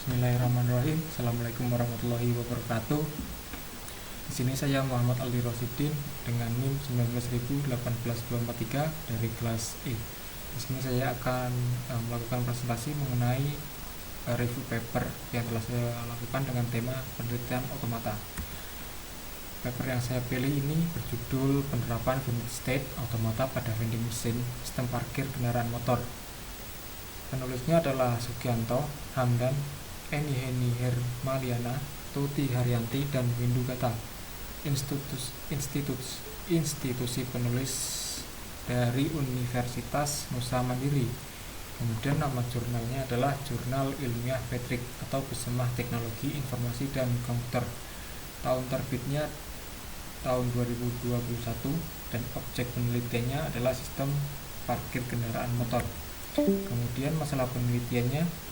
Bismillahirrahmanirrahim. Assalamualaikum warahmatullahi wabarakatuh. Di sini saya Muhammad Aldi Rosidin dengan NIM 19.18243 dari kelas E. Di sini saya akan melakukan presentasi mengenai review paper yang telah saya lakukan dengan tema penelitian otomata. Paper yang saya pilih ini berjudul penerapan finite state automata pada vending machine sistem parkir kendaraan motor. Penulisnya adalah Sugianto, Hamdan, Eni Heni Hermaliana, Tuti Haryanti, dan Windu Gata. Institusi penulis dari Universitas Nusa Mandiri. Kemudian nama jurnalnya adalah Jurnal Ilmiah Petrik atau Besemah Teknologi Informasi dan Komputer. Tahun terbitnya tahun 2021 dan objek penelitiannya adalah sistem parkir kendaraan motor. Kemudian masalah penelitiannya,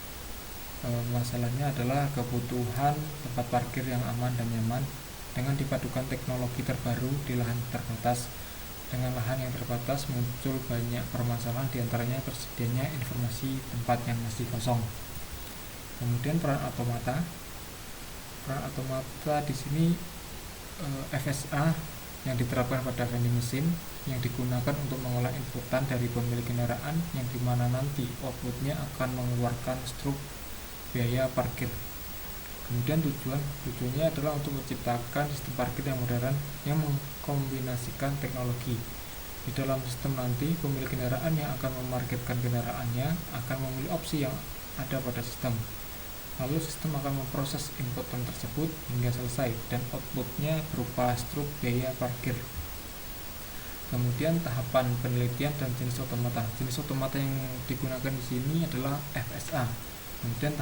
masalahnya adalah kebutuhan tempat parkir yang aman dan nyaman dengan dipadukan teknologi terbaru di lahan terbatas. Dengan lahan yang terbatas muncul banyak permasalahan, diantaranya tersedianya informasi tempat yang masih kosong. Kemudian peran otomata di sini FSA yang diterapkan pada vending machine yang digunakan untuk mengolah inputan dari pemilik kendaraan, yang dimana nanti outputnya akan mengeluarkan struk biaya parkir. Kemudian tujuannya adalah untuk menciptakan sistem parkir yang modern yang mengkombinasikan teknologi. Di dalam sistem nanti pemilik kendaraan yang akan memarkirkan kendaraannya akan memilih opsi yang ada pada sistem. Lalu sistem akan memproses inputan tersebut hingga selesai dan outputnya berupa struk biaya parkir. Kemudian tahapan penelitian dan jenis otomata. Jenis otomata yang digunakan di sini adalah FSA. Kemudian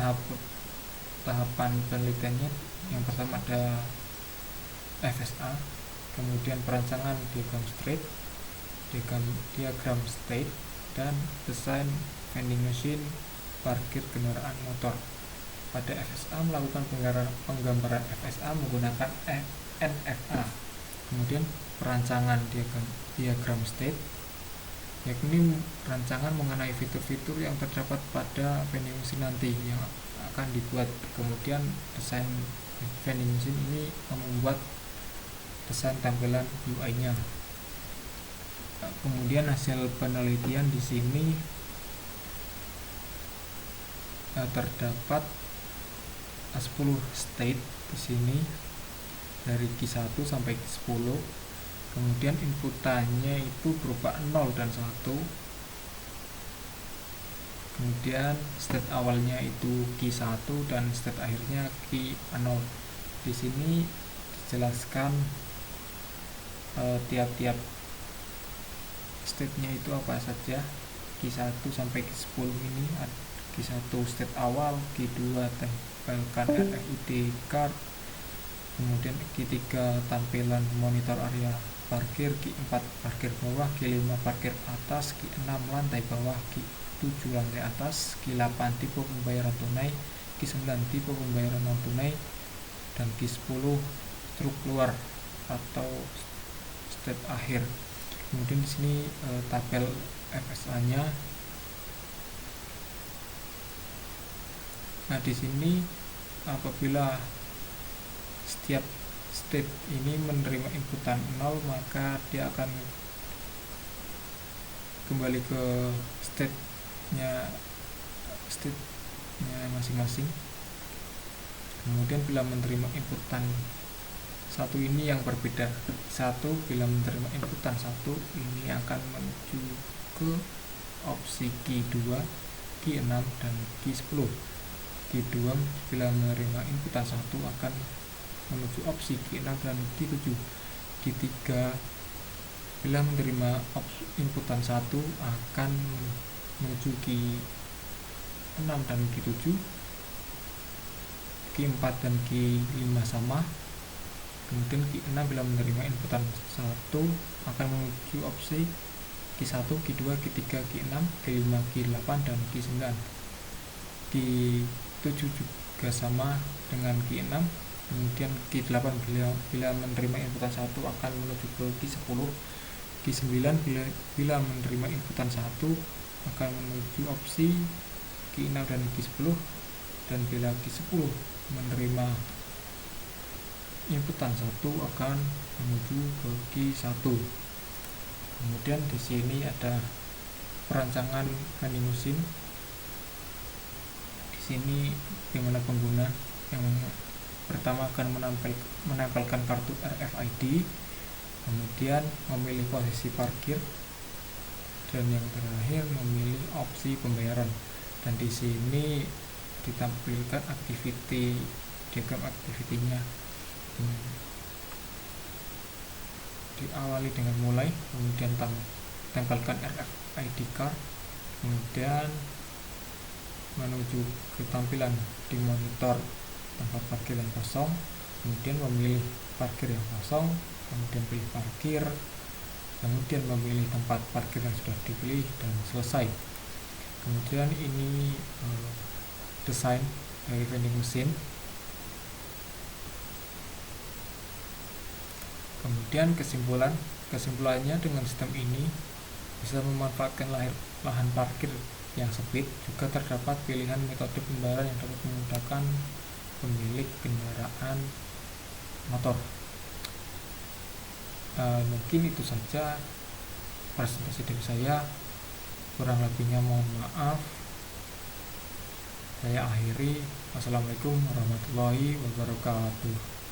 tahapan penelitiannya yang pertama ada FSA, kemudian perancangan diagram state, dan desain vending machine parkir kendaraan motor. Pada FSA melakukan penggambaran FSA menggunakan NFA. Kemudian perancangan diagram state, yakni rancangan mengenai fitur-fitur yang terdapat pada vending machine nanti yang akan dibuat. Kemudian desain vending machine ini membuat desain tampilan UI-nya. Kemudian hasil penelitian di sini terdapat 10 state di sini dari Q1 sampai Q10. Kemudian inputannya itu berupa 0 dan 1. Kemudian state awalnya itu Q1 dan state akhirnya Q0. Di sini dijelaskan tiap-tiap state-nya itu apa saja. Q1 sampai Q10 ini Q1 state awal, Q2 tempelkan RFID card, kemudian Q3 tampilan monitor area parkir, Q4 parkir bawah, Q5 parkir atas, Q6 lantai bawah, Q7 lantai atas, Q8 tipe pembayaran tunai, Q9 tipe pembayaran non tunai, dan Q10 struk keluar atau state akhir. Kemudian di sini tabel FSA-nya. Nah, di sini apabila setiap state ini menerima inputan 0, maka dia akan kembali ke state-nya masing-masing. Kemudian bila menerima inputan satu ini yang berbeda. Bila menerima inputan 1 ini akan menuju ke opsi Q2, Q6, dan Q10. Q2 bila menerima inputan 1 akan menuju opsi Q6 dan Q7. Q3 bila menerima inputan 1 akan menuju Q6 dan Q7. Q4 dan Q5 sama. Kemudian Q6 bila menerima inputan 1 akan menuju opsi Q1, Q2, Q3, Q6, Q5, Q8, dan Q9. Q7 juga sama dengan Q6. Kemudian Q8 bila menerima inputan 1 akan menuju ke Q10. Q9 bila menerima inputan 1 akan menuju opsi Q6 dan Q10. dan bila Q10 menerima inputan 1 akan menuju ke Q1. Kemudian di sini ada perancangan vending machine. Di sini dimana pengguna yang pertama akan menempelkan kartu RFID, kemudian memilih posisi parkir, dan yang terakhir memilih opsi pembayaran. Dan di sini ditampilkan diagram activity-nya. Diawali dengan mulai, kemudian tempelkan RFID card, kemudian menuju ke tampilan di monitor tempat parkir yang kosong, kemudian memilih parkir yang kosong, kemudian pilih parkir, kemudian memilih tempat parkir yang sudah dipilih dan selesai. Kemudian ini desain dari vending machine. Kemudian kesimpulannya, dengan sistem ini bisa memanfaatkan lahan parkir yang sempit. Juga terdapat pilihan metode pembayaran yang dapat memudahkan pemilik kendaraan motor. Mungkin itu saja presentasi dari saya, kurang lebihnya mohon maaf. Saya akhiri. Wassalamualaikum warahmatullahi wabarakatuh.